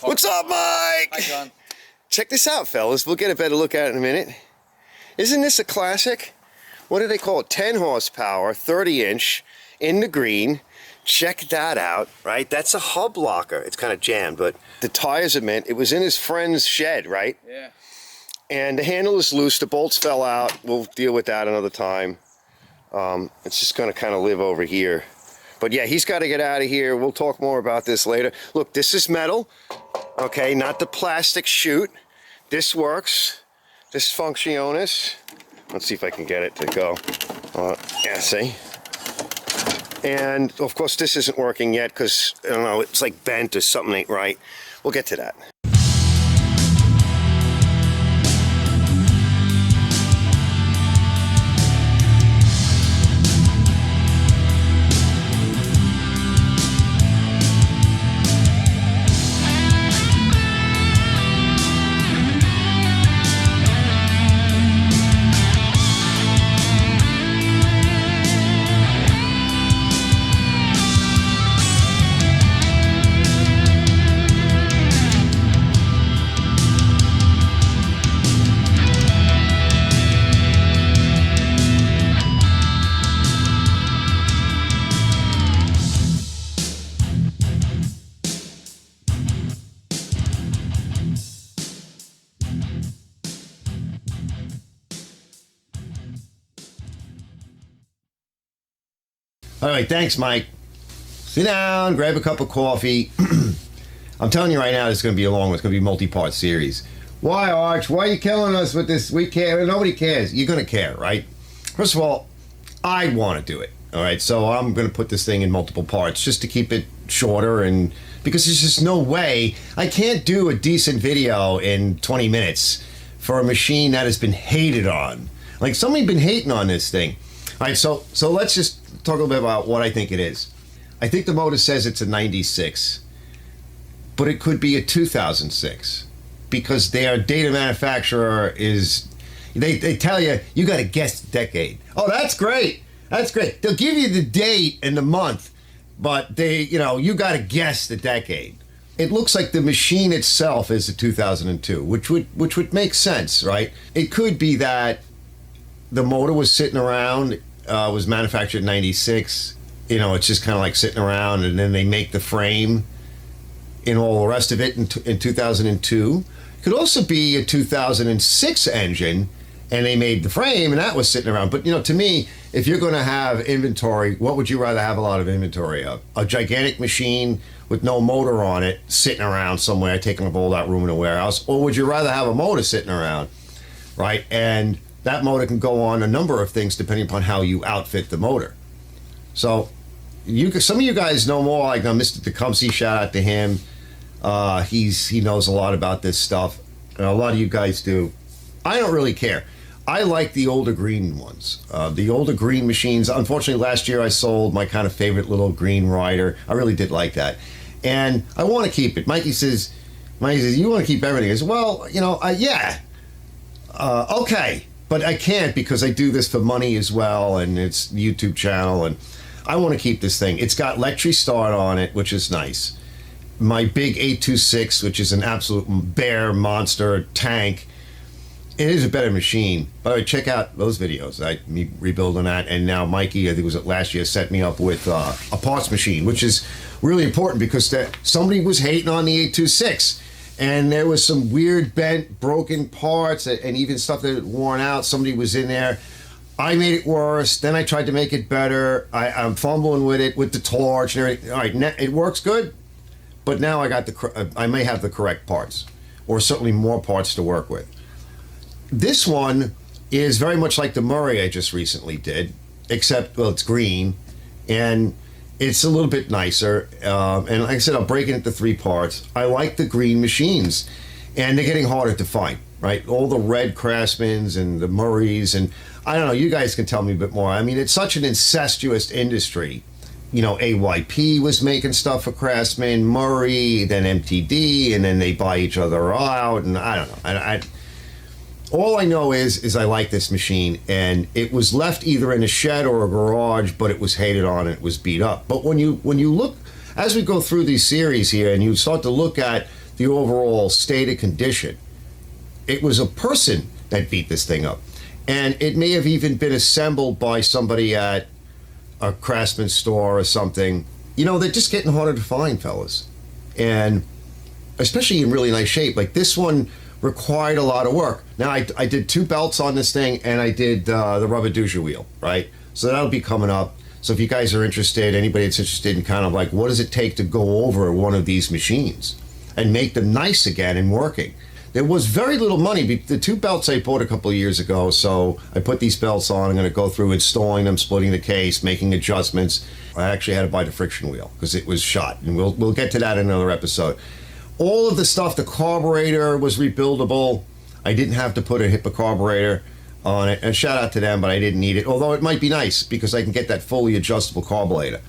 What's up, Mike? Hi, John. Check this out, fellas. We'll get a better look at it in a minute. Isn't this a classic? What do they call it? 10 horsepower, 30-inch, in the green. Check that out, right? That's a hub locker. It's kind of jammed, but the tires are mint. It was in his friend's shed, right? Yeah. And the handle is loose. The bolts fell out. We'll deal with that another time. It's just going to kind of live over here. But yeah, he's got to get out of here. We'll talk more about this later. Look, this is metal, okay? Not the plastic chute. This works. This functionis. Let's see if I can get it to go. Yeah, see? And of course, this isn't working yet because, I don't know, it's like bent or something ain't right. We'll get to that. All right, thanks, Mike. Sit down, grab a cup of coffee. I'm telling you right now, this is going to be a long one. It's going to be a multi-part series. Why, Arch? Why are you killing us with this? We care. Nobody cares. You're going to care, right? First of all, I want to do it. All right, so I'm going to put this thing in multiple parts just to keep it shorter, and because there's just no way I can't do a decent video in 20 minutes for a machine that has been hated on. Like, somebody's been hating on this thing. All right, so let's just talk a little bit about what I think it is. I think the motor says it's a 96, but it could be a 2006 because their data manufacturer is, they tell you, you got to guess the decade. Oh, that's great. That's great. They'll give you the date and the month, but they, you got to guess the decade. It looks like the machine itself is a 2002, which would make sense, right? It could be that the motor was sitting around, was manufactured in 96. It's just kind of like sitting around, and then they make the frame and all the rest of it in 2002. It could also be a 2006 engine, and they made the frame, and that was sitting around. But, to me, if you're going to have inventory, what would you rather have a lot of inventory of? A gigantic machine with no motor on it sitting around somewhere, taking up all that room in a warehouse, or would you rather have a motor sitting around, right? And that motor can go on a number of things depending upon how you outfit the motor. So some of you guys know more, like Mr. Tecumseh, shout out to him. He knows a lot about this stuff. A lot of you guys do. I don't really care. I like the older green ones. The older green machines. Unfortunately, last year I sold my kind of favorite little green rider. I really did like that. And I want to keep it. Mikey says, you want to keep everything. I said, well, yeah. Okay. But I can't because I do this for money as well, and it's a YouTube channel, and I want to keep this thing. It's got electric start on it, which is nice. My big 826, which is an absolute bear monster tank, it is a better machine. By the way, check out those videos. Me rebuilding that, and now Mikey, I think it was last year, set me up with a parts machine, which is really important because somebody was hating on the 826. And there was some weird bent, broken parts, and even stuff that had worn out. Somebody was in there. I made it worse. Then I tried to make it better. I'm fumbling with it, with the torch and everything. All right, it works good, but now I may have the correct parts, or certainly more parts to work with. This one is very much like the Murray I just recently did, except, well, it's green, and it's a little bit nicer, and like I said, I'll break it into 3 parts. I like the green machines, and they're getting harder to find, right? All the red Craftsmans and the Murrays, and I don't know, you guys can tell me a bit more. I mean, it's such an incestuous industry. AYP was making stuff for Craftsman, Murray, then MTD, and then they buy each other out, and I don't know. All I know is I like this machine, and it was left either in a shed or a garage, but it was hated on and it was beat up. But when you look, as we go through these series here, and you start to look at the overall state of condition. It was a person that beat this thing up. And it may have even been assembled by somebody at a Craftsman store or something. You know, they're just getting harder to find, fellas. And especially in really nice shape. Like this one required a lot of work. Now, I did 2 belts on this thing, and I did the rubber doucher wheel, right? So that'll be coming up. So if you guys are interested, anybody that's interested in kind of like what does it take to go over one of these machines and make them nice again and working. There was very little money. The 2 belts I bought a couple of years ago, so I put these belts on. I'm going to go through installing them, splitting the case, making adjustments. I actually had to buy the friction wheel because it was shot, and we'll get to that in another episode. All of the stuff, the carburetor was rebuildable. I didn't have to put a HIPAA carburetor on it, and shout out to them, but I didn't need it, although it might be nice because I can get that fully adjustable carburetor.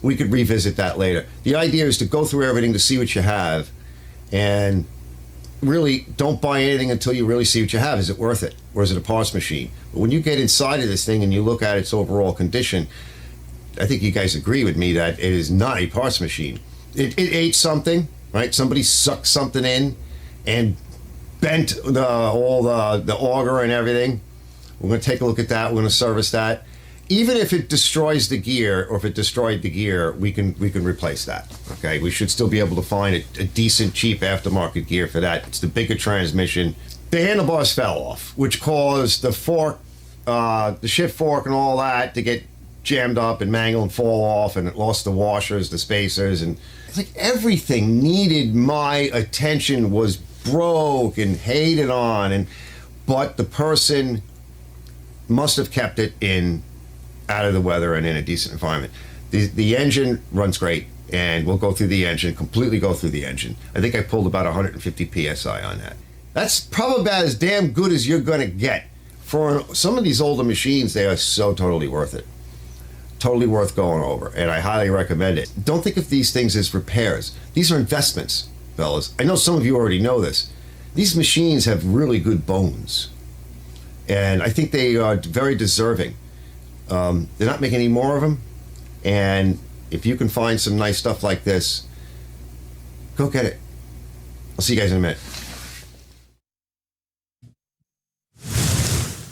We could revisit that later. The idea is to go through everything to see what you have, and really don't buy anything until you really see what you have. Is it worth it, or is it a parts machine? But when you get inside of this thing and you look at its overall condition, I think you guys agree with me that it is not a parts machine. It ate something, right? Somebody sucked something in and bent all the auger and everything. We're going to take a look at that. We're going to service that. Even if it destroys the gear, or if it destroyed the gear, we can replace that. Okay, we should still be able to find a decent, cheap aftermarket gear for that. It's the bigger transmission. The handlebars fell off, which caused the fork, the shift fork, and all that to get jammed up and mangled and fall off, and it lost the washers, the spacers, and it's like everything needed my attention, was broke and hated on, but the person must have kept it out of the weather and in a decent environment. The engine runs great, and we'll go through the engine, completely go through the engine. I think I pulled about 150 PSI on that. That's probably about as damn good as you're going to get. For some of these older machines, they are so totally worth it. Totally worth going over, and I highly recommend it. Don't think of these things as repairs. These are investments, fellas. I know some of you already know this. These machines have really good bones, and I think they are very deserving. They're not making any more of them, and if you can find some nice stuff like this, go get it. I'll see you guys in a minute.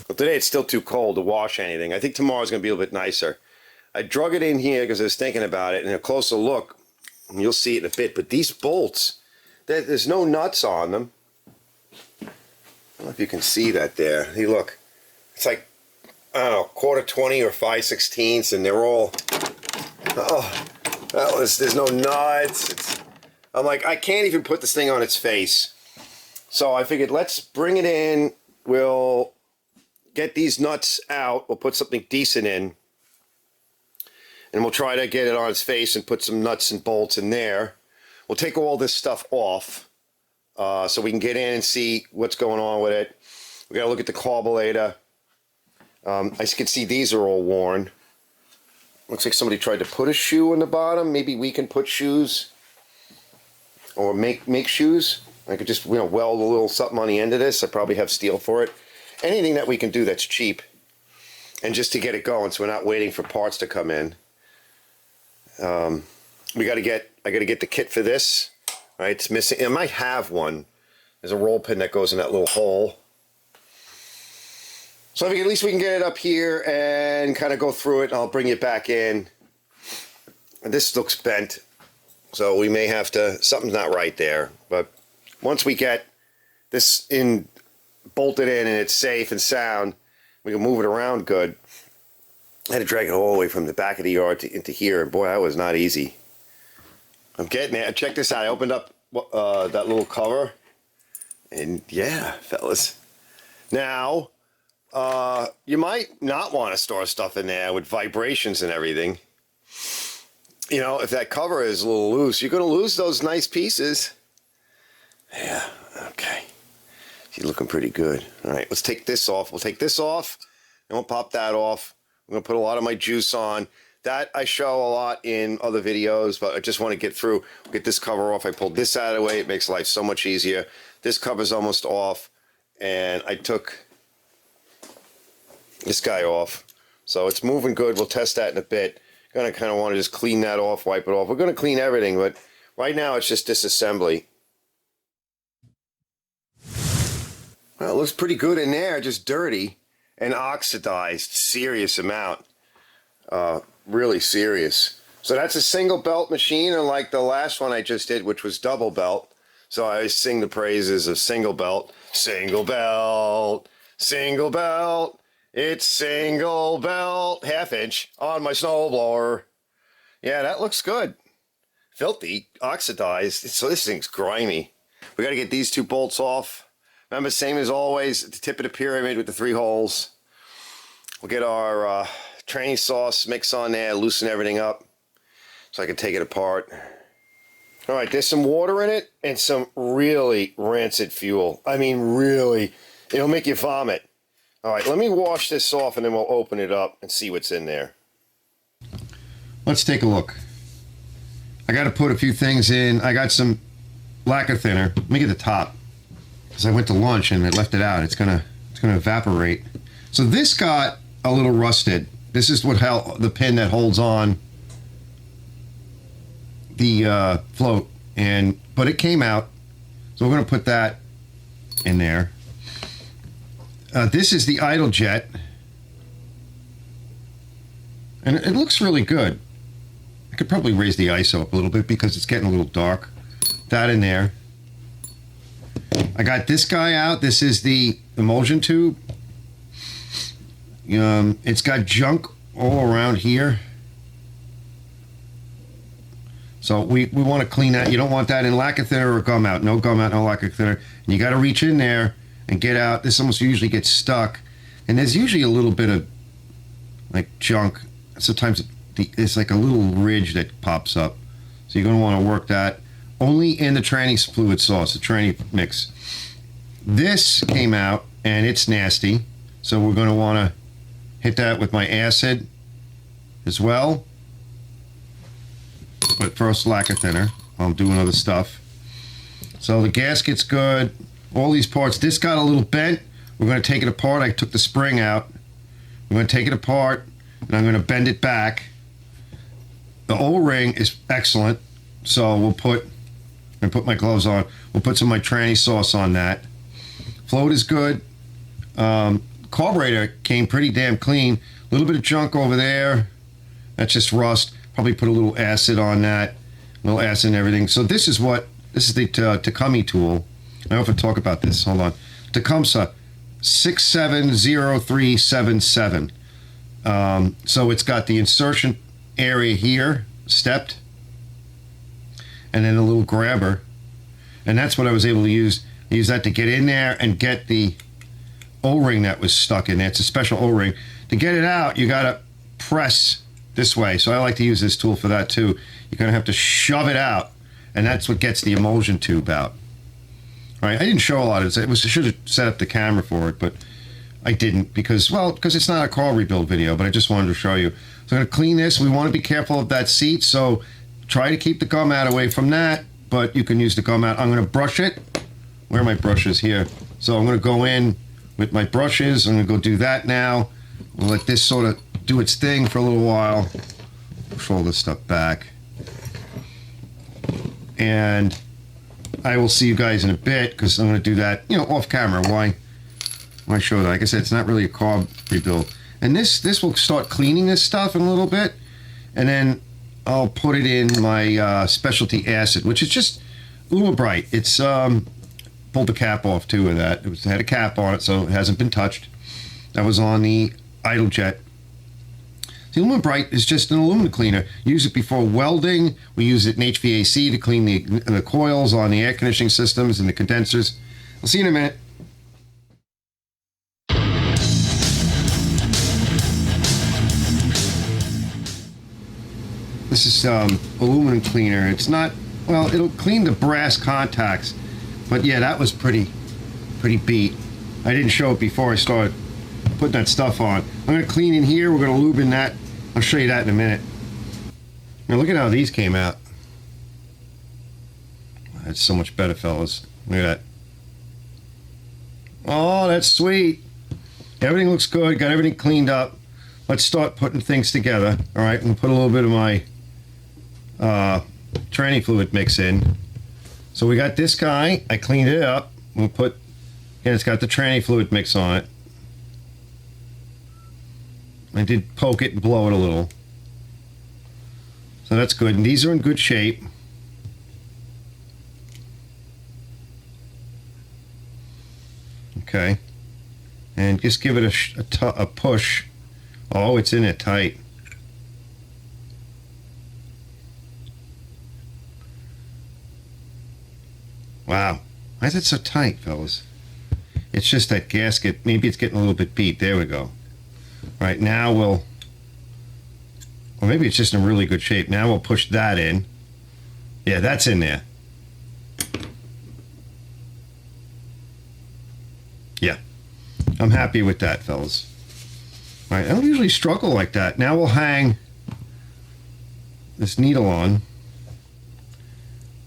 Well, today it's still too cold to wash anything. I think tomorrow's going to be a little bit nicer. I drug it in here because I was thinking about it, and a closer look, and you'll see it in a bit, but these bolts, there's no nuts on them. I don't know if you can see that there. Hey, look. It's like, I don't know, quarter 20 or 5/16, and they're all, there's no nuts. I'm like, I can't even put this thing on its face. So I figured, let's bring it in. We'll get these nuts out. We'll put something decent in. And we'll try to get it on its face and put some nuts and bolts in there. We'll take all this stuff off so we can get in and see what's going on with it. We got to look at the carburetor. I can see these are all worn. Looks like somebody tried to put a shoe in the bottom. Maybe we can put shoes or make shoes. I could just weld a little something on the end of this. I probably have steel for it. Anything that we can do that's cheap, and just to get it going, so we're not waiting for parts to come in. I got to get the kit for this. Right, it's missing. I might have one. There's a roll pin that goes in that little hole. So I think at least we can get it up here and kind of go through it, and I'll bring it back in. And this looks bent, so we may have to, something's not right there. But once we get this bolted in and it's safe and sound, we can move it around good. I had to drag it all the way from the back of the yard into here, and boy, that was not easy. I'm getting it. Check this out. I opened up that little cover, and yeah, fellas. Now, you might not want to store stuff in there with vibrations and everything. You know, if that cover is a little loose, you're going to lose those nice pieces. Yeah, okay. She's looking pretty good. All right, let's take this off. We'll take this off, and we'll pop that off. I'm going to put a lot of my juice on. That I show a lot in other videos, but I just want to get through, get this cover off. I pulled this out of the way. It makes life so much easier. This cover's almost off, and I took this guy off. So it's moving good. We'll test that in a bit. Going to kind of want to just clean that off, wipe it off. We're going to clean everything, but right now it's just disassembly. Well, it looks pretty good in there, just dirty and oxidized, serious amount. Really serious. So that's a single belt machine, unlike the last one I just did, which was double belt. So I always sing the praises of single belt. Single belt, single belt, it's single belt, half inch on my snowblower. Yeah, that looks good. Filthy, oxidized. So this thing's grimy. We got to get these two bolts off. Remember, same as always, at the tip of the pyramid with the 3 holes. We'll get our tranny sauce mix on there, loosen everything up so I can take it apart. All right, there's some water in it and some really rancid fuel. I mean, really, it'll make you vomit. All right, let me wash this off and then we'll open it up and see what's in there. Let's take a look. I got to put a few things in. I got some lacquer thinner. Let me get the top, because I went to lunch and I left it out. It's gonna evaporate. So this got a little rusted. This is what the pin that holds on the float, but it came out. So we're gonna put that in there. This is the idle jet, and it looks really good. I could probably raise the ISO up a little bit because it's getting a little dark. That in there. I got this guy out. This is the emulsion tube. It's got junk all around here. So we want to clean that. You don't want that in lacquer thinner or gum out. No gum out, no lacquer thinner. And you got to reach in there and get out. This almost usually gets stuck. And there's usually a little bit of like junk. Sometimes it's like a little ridge that pops up. So you're going to want to work that. Only in the tranny fluid sauce, the tranny mix. This came out and it's nasty. So we're going to want to hit that with my acid as well. But first, lacquer thinner. I'll do other stuff. So the gasket's good. All these parts. This got a little bent. We're going to take it apart. I took the spring out. I'm going to take it apart and I'm going to bend it back. The O-ring is excellent. So we'll put my gloves on. We'll put some of my tranny sauce on that. Float is good. Carburetor came pretty damn clean. A little bit of junk over there. That's just rust. Probably put a little acid on that. A little acid and everything. So this is the Tecumseh tool. I often talk about this. Hold on. Tecumseh 670377. So it's got the insertion area here, stepped, and then a little grabber. And that's what I was able to use. I used that to get in there and get the O-ring that was stuck in there. It's a special O-ring. To get it out, you got to press this way. So I like to use this tool for that too. You're going to have to shove it out, and that's what gets the emulsion tube out. All right, I didn't show a lot of this. I should have set up the camera for it, but I didn't because it's not a car rebuild video, but I just wanted to show you. So I'm going to clean this. We want to be careful of that seat, so try to keep the gum out away from that, but you can use the gum out. I'm going to brush it. Where are my brushes? Here. So I'm going to go in with my brushes. I'm going to go do that now. We'll let this sort of do its thing for a little while. Push all this stuff back. And I will see you guys in a bit because I'm going to do that, off camera. Why show that? Like I said, it's not really a carb rebuild. And this will start cleaning this stuff in a little bit. And then I'll put it in my specialty acid, which is just Bright. It's pulled the cap off too of that. It had a cap on it, so it hasn't been touched. That was on the idle jet. The Bright is just an aluminum cleaner. Use it before welding. We use it in HVAC to clean the coils on the air conditioning systems and the condensers. I'll see you in a minute. This is aluminum cleaner. It's not, well, it'll clean the brass contacts. But yeah, that was pretty beat. I didn't show it before I started putting that stuff on. I'm going to clean in here. We're going to lube in that. I'll show you that in a minute. Now look at how these came out. That's so much better, fellas. Look at that. Oh, that's sweet. Everything looks good. Got everything cleaned up. Let's start putting things together. All right, I'm going to put a little bit of my tranny fluid mix in. So we got this guy. I cleaned it up. We'll put And it's got the tranny fluid mix on it. I did poke it and blow it a little. So that's good. And these are in good shape. Okay. And just give it a push. Oh, it's in it tight. Wow. Why is it so tight, fellas? It's just that gasket. Maybe it's getting a little bit beat. There we go. All right, now we'll... Or maybe it's just in really good shape. Now we'll push that in. Yeah, that's in there. Yeah. I'm happy with that, fellas. All right, I don't usually struggle like that. Now we'll hang this needle on.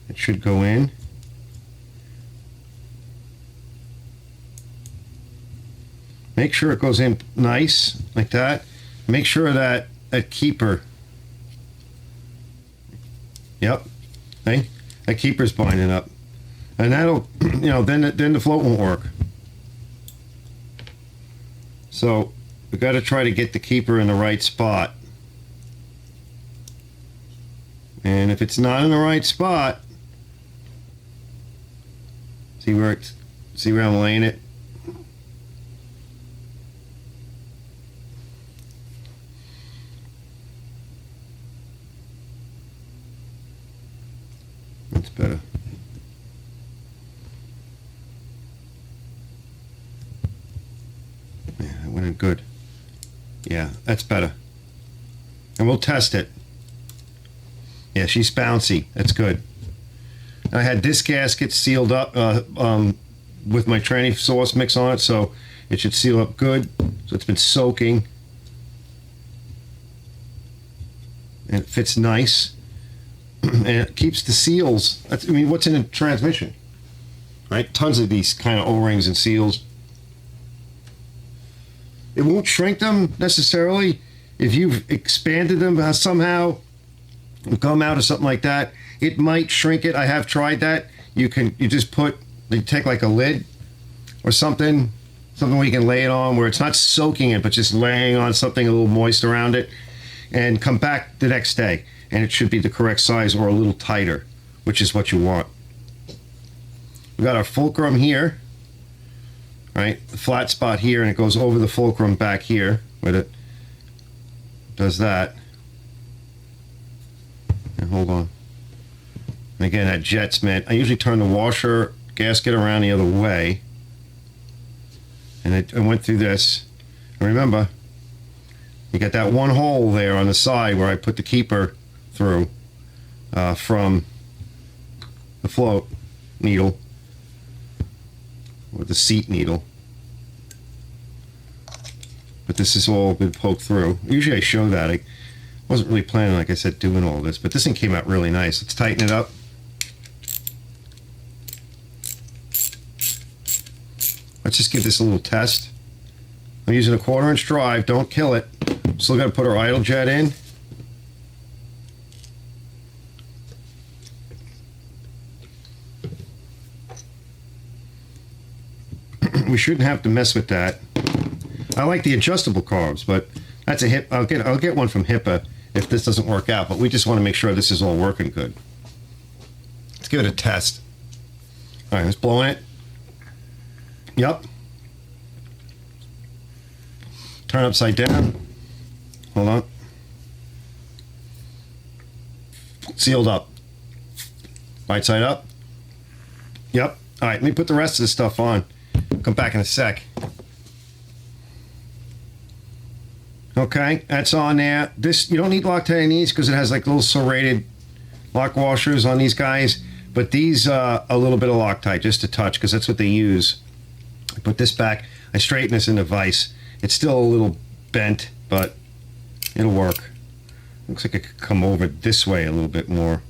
It should go in. Make sure it goes in nice, like that. Make sure that keeper, yep, hey, that keeper's binding up. And that'll, then the float won't work. So we got to try to get the keeper in the right spot. And if it's not in the right spot, see where I'm laying it? That's better. Yeah, that went in good. Yeah, that's better. And we'll test it. Yeah, she's bouncy. That's good. I had this gasket sealed up with my tranny sauce mix on it, so it should seal up good. So it's been soaking. And it fits nice. And it keeps the seals. I mean, what's in a transmission? Right? Tons of these kind of O-rings and seals. It won't shrink them necessarily. If you've expanded them somehow, gum out or something like that, it might shrink it. I have tried that. You just take like a lid or something where you can lay it on where it's not soaking it, but just laying on something a little moist around it, and come back the next day. And it should be the correct size or a little tighter, which is what you want. We got our fulcrum here, right? The flat spot here, and it goes over the fulcrum back here with it. Does that. And hold on. And again, that jet's meant. I usually turn the washer gasket around the other way. And I went through this. And remember, you got that one hole there on the side where I put the keeper through from the float needle or the seat needle, but this has all been poked through. Usually I show that. I wasn't really planning, like I said, doing all this, but this thing came out really nice. Let's tighten it up. Let's just give this a little test. I'm using a 1/4 inch drive. Don't kill it. Still got to put our idle jet in. We shouldn't have to mess with that. I like the adjustable carbs, but that's a hip. I'll get one from HIPAA if this doesn't work out. But we just want to make sure this is all working good. Let's give it a test. All right, let's blow in it. Yep. Turn upside down. Hold on. Sealed up. Right side up. Yep. All right, let me put the rest of this stuff on. Come back in a sec. Okay, that's on there. This, you don't need Loctite on these because it has like little serrated lock washers on these guys, but these a little bit of Loctite, just a touch, because that's what they use. I put this back. I straighten this in the vise. It's still a little bent, but it'll work. Looks like it could come over this way a little bit more,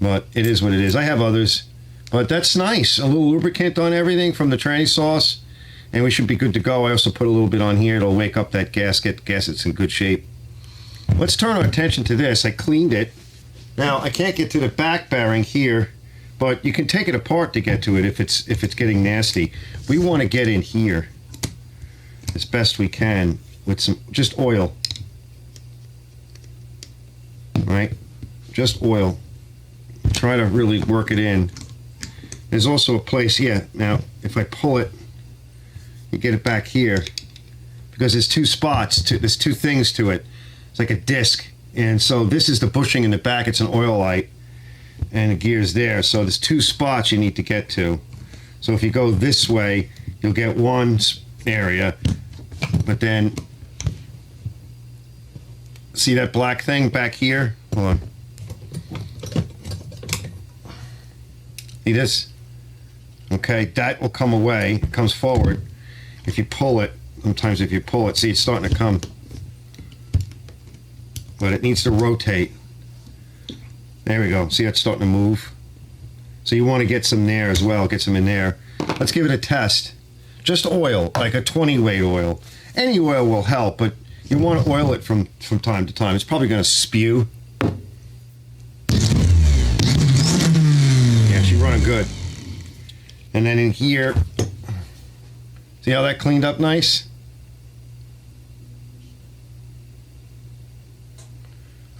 but it is what it is. I have others. But that's nice. A little lubricant on everything from the tranny sauce, and we should be good to go. I also put a little bit on here. It'll wake up that gasket. Gasket's in good shape. Let's turn our attention to this. I cleaned it. Now, I can't get to the back bearing here But you can take it apart to get to it if it's getting nasty. We want to get in here as best we can with some just oil. Right? Just oil. Try to really work it in. There's also a place, yeah, now if I pull it, you get it back here, because there's two spots, there's two things to it. It's like a disc, and so this is the bushing in the back, it's an oil light, and the gear's there, so there's two spots you need to get to. So if you go this way, you'll get one area, but then, see that black thing back here? Hold on. See this? Okay, that will come away, it comes forward. If you pull it, sometimes if you pull it, see it's starting to come. But it needs to rotate. There we go, see it's starting to move. So you want to get some there as well, get some in there. Let's give it a test. Just oil, like a 20 weight oil. Any oil will help, but you want to oil it from time to time. It's probably going to spew. Yeah, she's running good. And then in here, see how that cleaned up nice?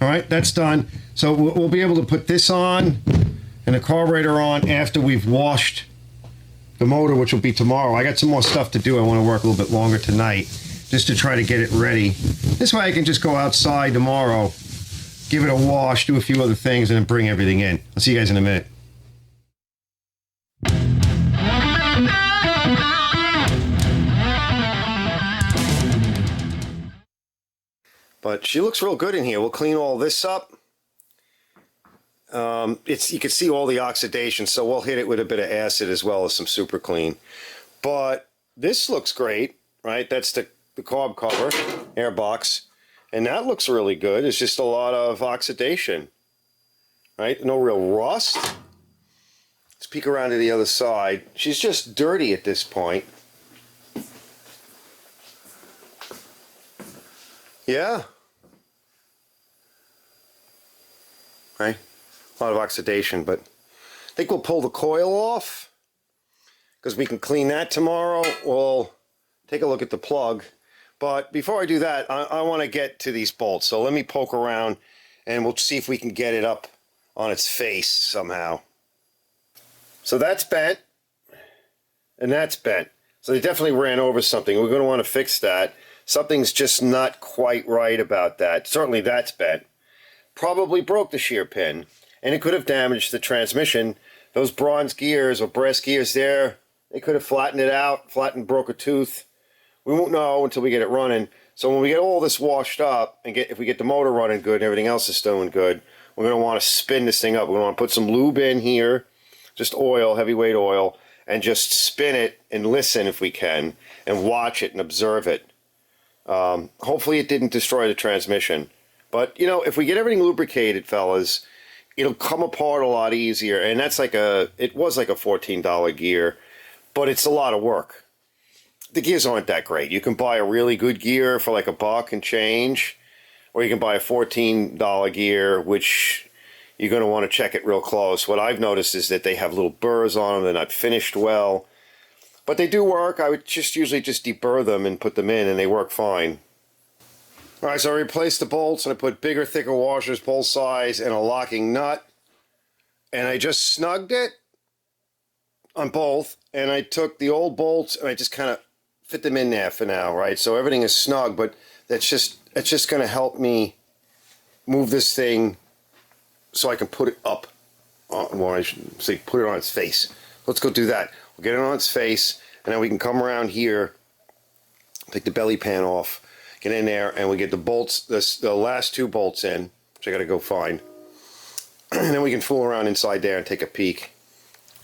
All right, that's done. So we'll be able to put this on and the carburetor on after we've washed the motor, which will be tomorrow. I got some more stuff to do. I want to work a little bit longer tonight just to try to get it ready. This way I can just go outside tomorrow, give it a wash, do a few other things, and then bring everything in. I'll see you guys in a minute. But she looks real good in here. We'll clean all this up. You can see all the oxidation, so we'll hit it with a bit of acid as well as some super clean. But this looks great, right? That's the carb cover, air box, and that looks really good. It's just a lot of oxidation, right? No real rust. Let's peek around to the other side. She's just dirty at this point. Yeah. Right? A lot of oxidation, but I think we'll pull the coil off because we can clean that tomorrow. We'll take a look at the plug. But before I do that, I want to get to these bolts. So let me poke around and we'll see if we can get it up on its face somehow. So that's bent and that's bent. So they definitely ran over something. We're going to want to fix that. Something's just not quite right about that. Certainly that's bent. Probably broke the shear pin, and it could have damaged the transmission. Those bronze gears or brass gears there, they could have flattened it out, broke a tooth. We won't know until we get it running. So when we get all this washed up, and if we get the motor running good and everything else is doing good, we're going to want to spin this thing up. We're going to want to put some lube in here, just oil, heavyweight oil, and just spin it and listen if we can, and watch it and observe it. Hopefully it didn't destroy the transmission. But, you know, if we get everything lubricated, fellas, it'll come apart a lot easier. And that's like it was like a $14 gear, but it's a lot of work. The gears aren't that great. You can buy a really good gear for like $1 and change, or you can buy a $14 gear, which you're going to want to check it real close. What I've noticed is that they have little burrs on them. They're not finished well, but they do work. I would usually just deburr them and put them in, and they work fine. Alright, so I replaced the bolts and I put bigger, thicker washers, both sides, and a locking nut. And I just snugged it on both, and I took the old bolts and I just kind of fit them in there for now, right? So everything is snug, but it's just going to help me move this thing so I can put it up, or I should say put it on its face. Let's go do that. We'll get it on its face, and then we can come around here, take the belly pan off, get in there, and we get the bolts, the last two bolts in, which I got to go find. And then we can fool around inside there and take a peek.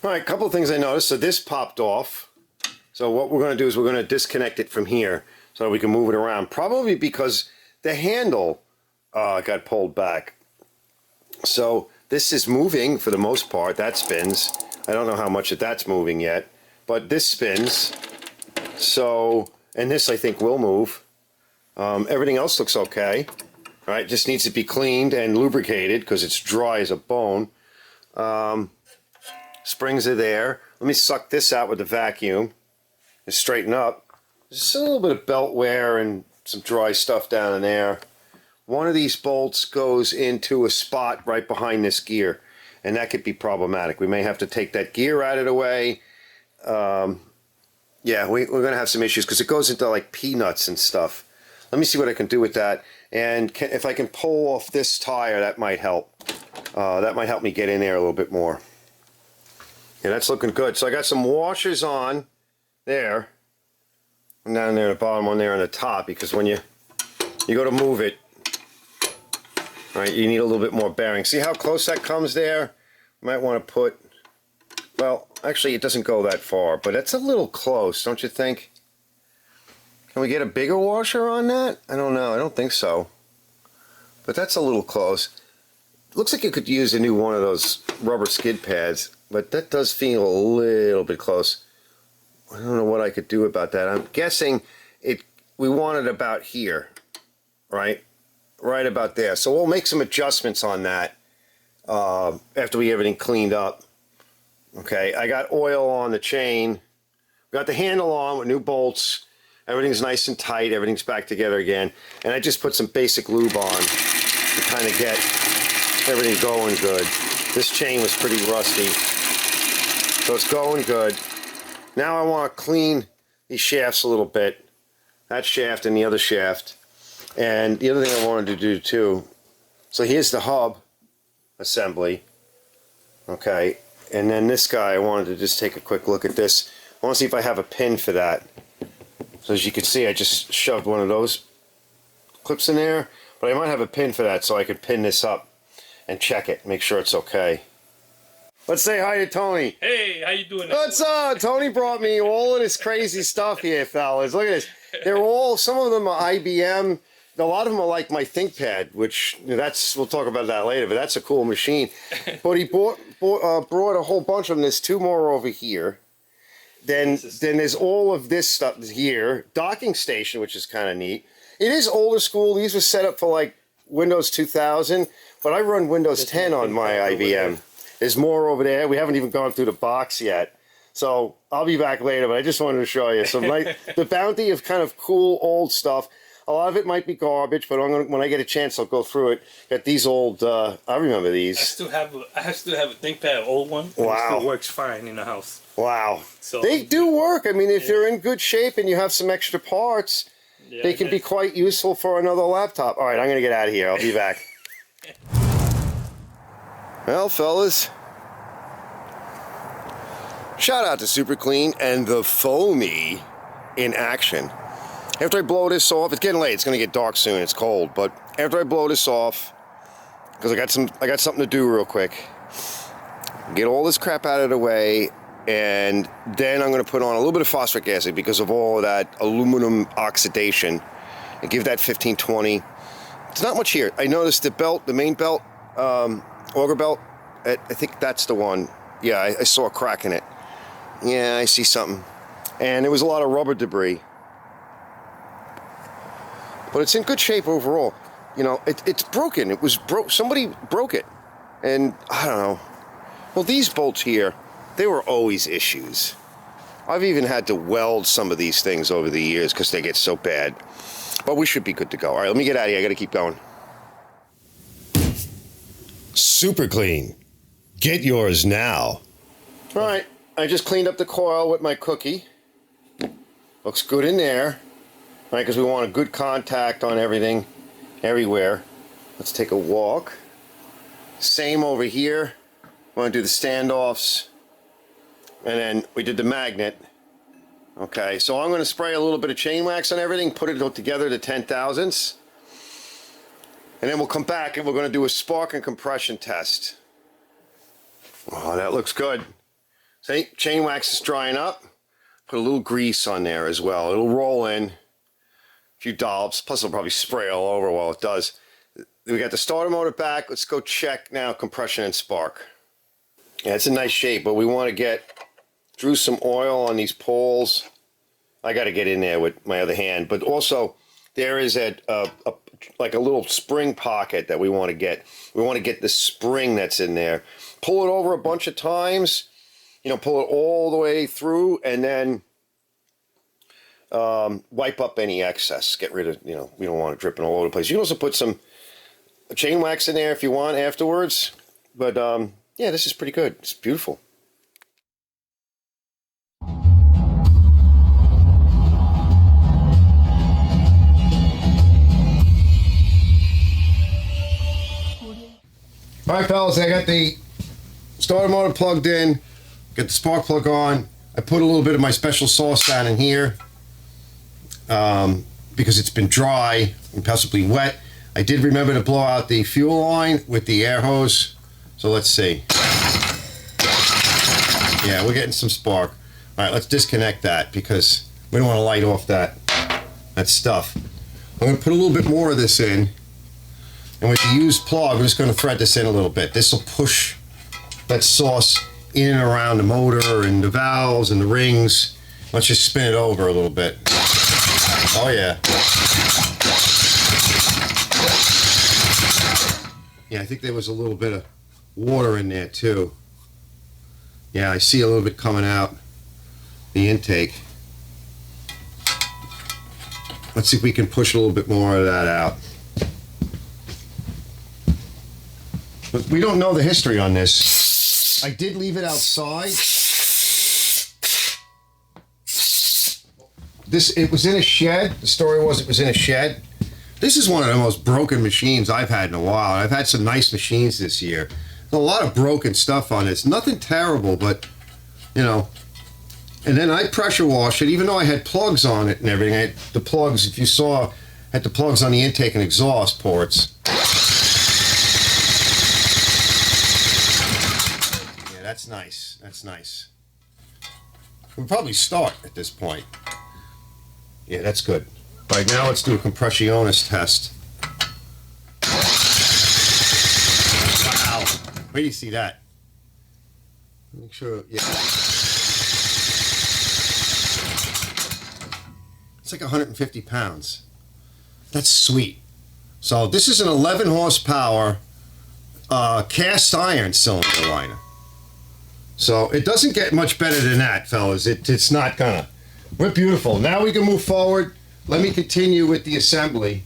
All right, a couple of things I noticed. So this popped off. So what we're going to do is we're going to disconnect it from here so we can move it around. Probably because the handle got pulled back. So this is moving for the most part. That spins. I don't know how much of that's moving yet, but this spins. So, and this I think will move. Everything else looks okay. All right, just needs to be cleaned and lubricated because it's dry as a bone. Springs are there. Let me suck this out with the vacuum and straighten up. There's just a little bit of belt wear and some dry stuff down in there. One of these bolts goes into a spot right behind this gear, and that could be problematic. We may have to take that gear out of the way. Yeah, we're going to have some issues because it goes into like peanuts and stuff. Let me see what I can do with that. And if I can pull off this tire, that might help. That might help me get in there a little bit more. Yeah, that's looking good. So I got some washers on there. And down there at the bottom, one there on the top, because when you go to move it, right, you need a little bit more bearing. See how close that comes there? You might want to put, well, actually it doesn't go that far, but it's a little close, don't you think? Can we get a bigger washer on that? I don't know, I don't think so. But that's a little close. Looks like you could use a new one of those rubber skid pads, but that does feel a little bit close. I don't know what I could do about that. I'm guessing we want it about here, right? Right about there. So we'll make some adjustments on that after we get everything cleaned up. Okay, I got oil on the chain. Got the handle on with new bolts. Everything's nice and tight. Everything's back together again. And I just put some basic lube on to kind of get everything going good. This chain was pretty rusty, so it's going good. Now I want to clean these shafts a little bit. That shaft and the other shaft. And the other thing I wanted to do too, so here's the hub assembly. Okay, and then this guy, I wanted to just take a quick look at this. I want to see if I have a pin for that. So as you can see, I just shoved one of those clips in there, but I might have a pin for that so I could pin this up and check it, make sure it's okay. Let's say hi to Tony. Hey, how you doing? What's up? Tony brought me all of this crazy stuff here, fellas. Look at this. They're all, some of them are IBM. A lot of them are like my ThinkPad, which we'll talk about that later, but that's a cool machine. But he brought a whole bunch of them. There's two more over here. Then there's all of this stuff here. Docking station, which is kind of neat. It is older school. These were set up for like Windows 2000, but I run Windows 10 on my IBM. There's more over there. We haven't even gone through the box yet. So I'll be back later, but I just wanted to show you some the bounty of kind of cool old stuff. A lot of it might be garbage, but when I get a chance, I'll go through it. Got these old, I remember these. I still have a ThinkPad, an old one. Wow. It still works fine in the house. Wow. So they do work. I mean, if you're in good shape and you have some extra parts, they can be quite useful for another laptop. All right, I'm going to get out of here. I'll be back. Well, fellas, shout out to Super Clean and the Foamy in action. After I blow this off, it's getting late. It's going to get dark soon. It's cold, but after I blow this off, because I got something to do real quick. Get all this crap out of the way, and then I'm going to put on a little bit of phosphoric acid because of all of that aluminum oxidation, and give that 15-20. It's not much here. I noticed the belt, the main belt, auger belt. I think that's the one. Yeah, I saw a crack in it. Yeah, I see something, and there was a lot of rubber debris. But it's in good shape overall. You know, it's broken. It was broke. Somebody broke it. And I don't know. Well, these bolts here, they were always issues. I've even had to weld some of these things over the years because they get so bad. But we should be good to go. All right, let me get out of here. I got to keep going. Super Clean. Get yours now. All right, I just cleaned up the coil with my cookie. Looks good in there. Right, because we want a good contact on everything, everywhere. Let's take a walk. Same over here. We want to do the standoffs. And then we did the magnet. Okay, so I'm going to spray a little bit of chain wax on everything, put it together to 10 thousandths. And then we'll come back and we're going to do a spark and compression test. Oh, that looks good. See, chain wax is drying up. Put a little grease on there as well. It'll roll in. Few dollops, plus it'll probably spray all over while it does. We got the starter motor back. Let's go check now compression and spark. Yeah, it's a nice shape, but we want to drew some oil on these poles. I got to get in there with my other hand, but also there is like a little spring pocket that we want to get. We want to get the spring that's in there. Pull it over a bunch of times, pull it all the way through, and then wipe up any excess. Get rid of, we don't want it dripping all over the place. You can also put some chain wax in there if you want afterwards. But yeah, this is pretty good. It's beautiful. All right, fellas, I got the starter motor plugged in, got the spark plug on. I put a little bit of my special sauce down in here because it's been dry and possibly wet. I did remember to blow out the fuel line with the air hose. So let's see. Yeah, we're getting some spark. All right, let's disconnect that because we don't want to light off that stuff. I'm going to put a little bit more of this in. And with the used plug, I'm just going to thread this in a little bit. This will push that sauce in and around the motor and the valves and the rings. Let's just spin it over a little bit. Oh yeah. Yeah, I think there was a little bit of water in there too. Yeah, I see a little bit coming out the intake. Let's see if we can push a little bit more of that out. But we don't know the history on this. I did leave it outside. It was in a shed. The story was it was in a shed. This is one of the most broken machines I've had in a while. I've had some nice machines this year. There's a lot of broken stuff on this. Nothing terrible, but, And then I pressure washed it, even though I had plugs on it and everything. The plugs, if you saw, had the plugs on the intake and exhaust ports. That's nice. That's nice. We'll probably start at this point. Yeah, that's good. All right, now let's do a compressionis test. Wow. Where do you see that? Make sure, yeah. It's like 150 pounds. That's sweet. So this is an 11 horsepower cast iron cylinder liner. So it doesn't get much better than that, fellas. It's not gonna. We're beautiful. Now we can move forward. Let me continue with the assembly.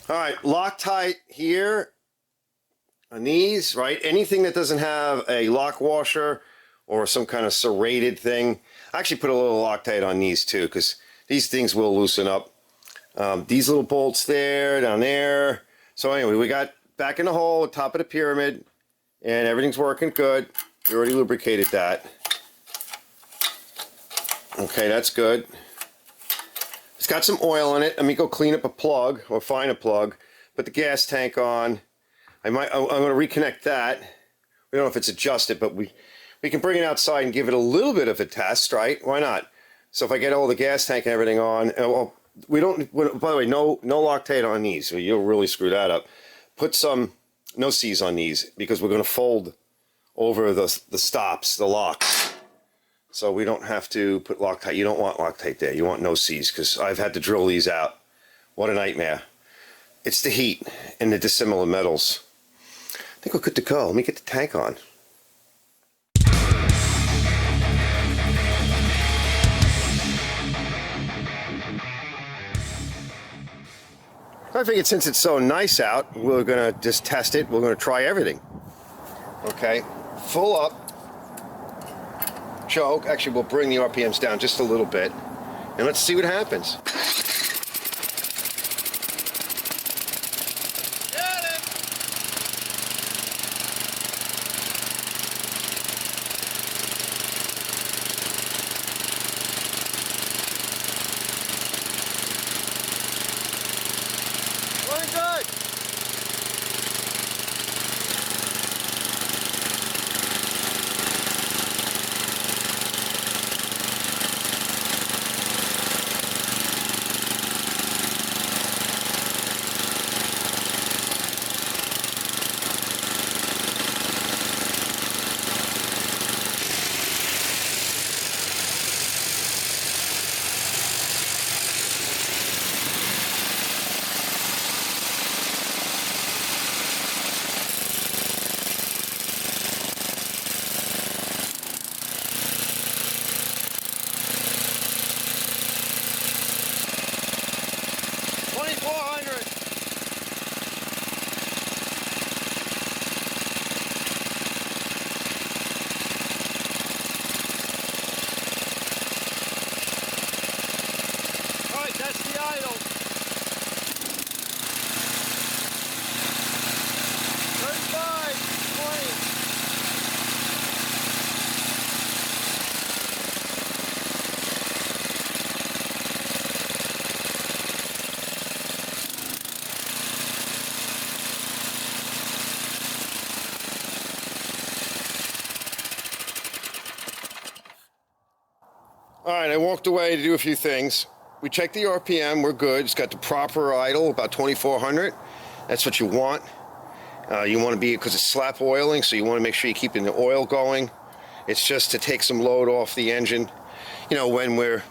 All right, Loctite here on these, right? Anything that doesn't have a lock washer or some kind of serrated thing. I actually put a little Loctite on these too, because these things will loosen up. These little bolts there, down there. So anyway, we got back in the hole, top of the pyramid, and everything's working good. We already lubricated that. Okay, that's good. It's got some oil in it. Let me go clean up a plug or find a plug. Put the gas tank on. I'm going to reconnect that. We don't know if it's adjusted, but we can bring it outside and give it a little bit of a test, right? Why not? So if I get all the gas tank and everything on, well, we don't. By the way, no Loctite on these, so you'll really screw that up. Put some no C's on these because we're going to fold over the stops, the locks. So we don't have to put Loctite. You don't want Loctite there. You want no C's because I've had to drill these out. What a nightmare. It's the heat and the dissimilar metals. I think we're good to go. Let me get the tank on. I figured since it's so nice out, we're going to just test it. We're going to try everything. Okay. Full up, choke. Actually, we'll bring the RPMs down just a little bit, and let's see what happens. Running good. All right, I walked away to do a few things. We checked the RPM, we're good. It's got the proper idle, about 2,400. That's what you want. You want to be, because it's slap oiling, so you want to make sure you're keeping the oil going. It's just to take some load off the engine, you know, when we're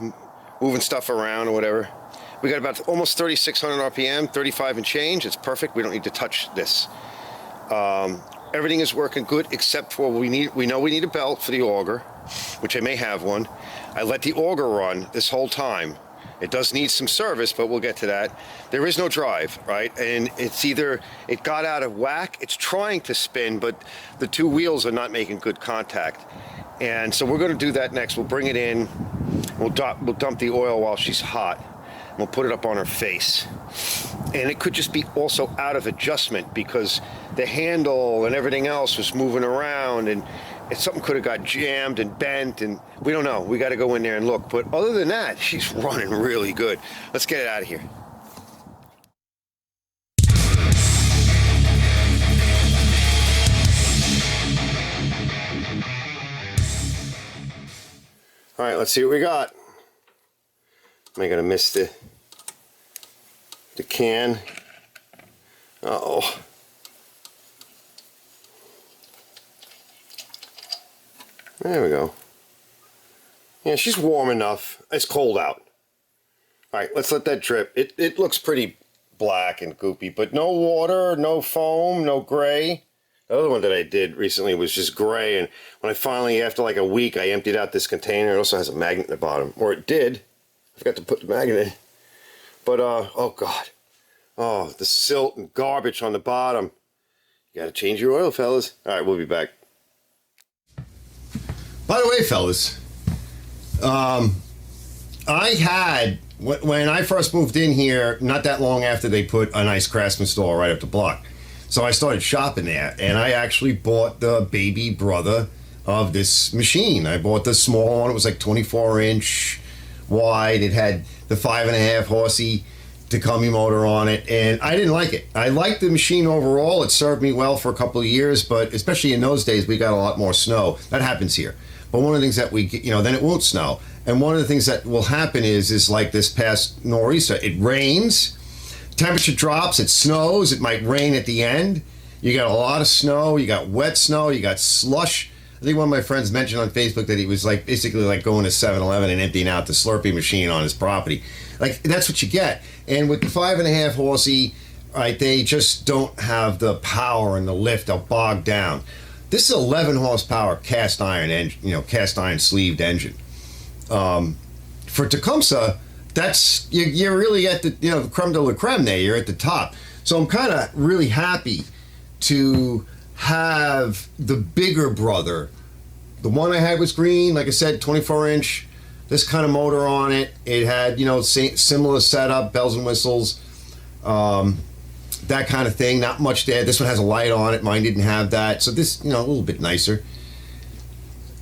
moving stuff around or whatever. We got about almost 3,600 RPM, 35 and change. It's perfect. We don't need to touch this. Everything is working good except for we know we need a belt for the auger, which I may have one. I let the auger run this whole time. It does need some service, but we'll get to that. There is no drive, right? And it's either it got out of whack, it's trying to spin, but the two wheels are not making good contact. And so we're going to do that next. We'll bring it in. We'll dump the oil while she's hot. We'll put it up on her face. And it could just be also out of adjustment because the handle and everything else was moving around, and something could have got jammed and bent, and we don't know. We got to go in there and look. But other than that, she's running really good. Let's get it out of here. All right, let's see what we got. Am I gonna miss the can? Uh-oh. There we go. Yeah, she's warm enough. It's cold out. All right, let's let that drip. It looks pretty black and goopy, but no water, no foam, no gray. The other one that I did recently was just gray, and when I finally, after like a week, I emptied out this container. It also has a magnet in the bottom, or it did. I forgot to put the magnet in. But, oh God. Oh, the silt and garbage on the bottom. You gotta change your oil, fellas. All right, we'll be back. By the way, fellas, I had, when I first moved in here, not that long after they put a nice Craftsman store right up the block. So I started shopping there, and I actually bought the baby brother of this machine. I bought the small one. It was like 24-inch wide. It had the 5.5 horsey Tecumseh motor on it, and I didn't like it. I liked the machine overall. It served me well for a couple of years, but especially in those days, we got a lot more snow. That happens here. But one of the things that we get, you know, then it won't snow. And one of the things that will happen is like this past nor'easter, it rains, temperature drops, it snows, it might rain at the end. You got a lot of snow, you got wet snow, you got slush. I think one of my friends mentioned on Facebook that he was like basically like going to 7-Eleven and emptying out the Slurpee machine on his property. Like, that's what you get. And with the 5.5 horsey, right, they just don't have the power and the lift. They'll bog down. This is 11 horsepower cast iron engine, you know, cast iron sleeved engine. For Tecumseh, that's you're really at the, you know, the creme de la creme there. You're at the top. So I'm kind of really happy to have the bigger brother. The one I had was green, like I said, 24-inch. This kind of motor on it. It had, you know, similar setup, bells and whistles, that kind of thing. Not much there. This one has a light on it. Mine didn't have that. So this, you know, a little bit nicer.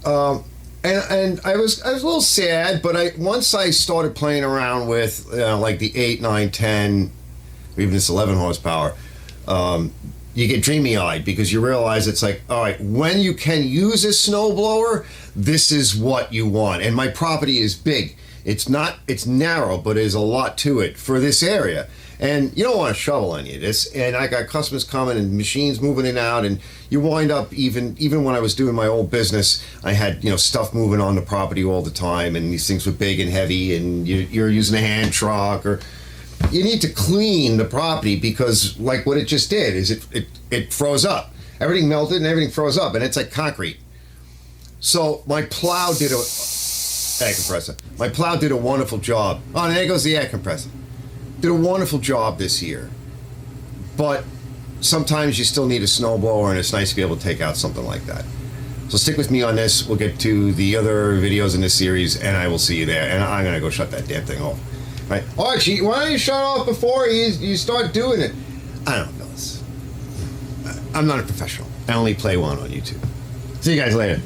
And I was a little sad, but once I started playing around with like the 8, 9, 10, or even this 11 horsepower, you get dreamy-eyed because you realize it's like, all right, when you can use a snowblower, this is what you want. And my property is big. It's narrow, but there's a lot to it for this area. And you don't want to shovel any of this. And I got customers coming and machines moving in and out, and you wind up, even when I was doing my old business, I had, you know, stuff moving on the property all the time, and these things were big and heavy, and you're using a hand truck, or you need to clean the property because, like what it just did, is it froze up. Everything melted and everything froze up, and it's like concrete. So my plow did air compressor. My plow did a wonderful job. Oh, and there goes the air compressor. Did a wonderful job this year, but sometimes you still need a snowblower, and it's nice to be able to take out something like that. So stick with me on this. We'll get to the other videos in this series, and I will see you there. And I'm gonna go shut that damn thing off. Right, Archie, why don't you shut off before you start doing it? I don't know, fellas. I'm not a professional. I only play one on YouTube. See you guys later.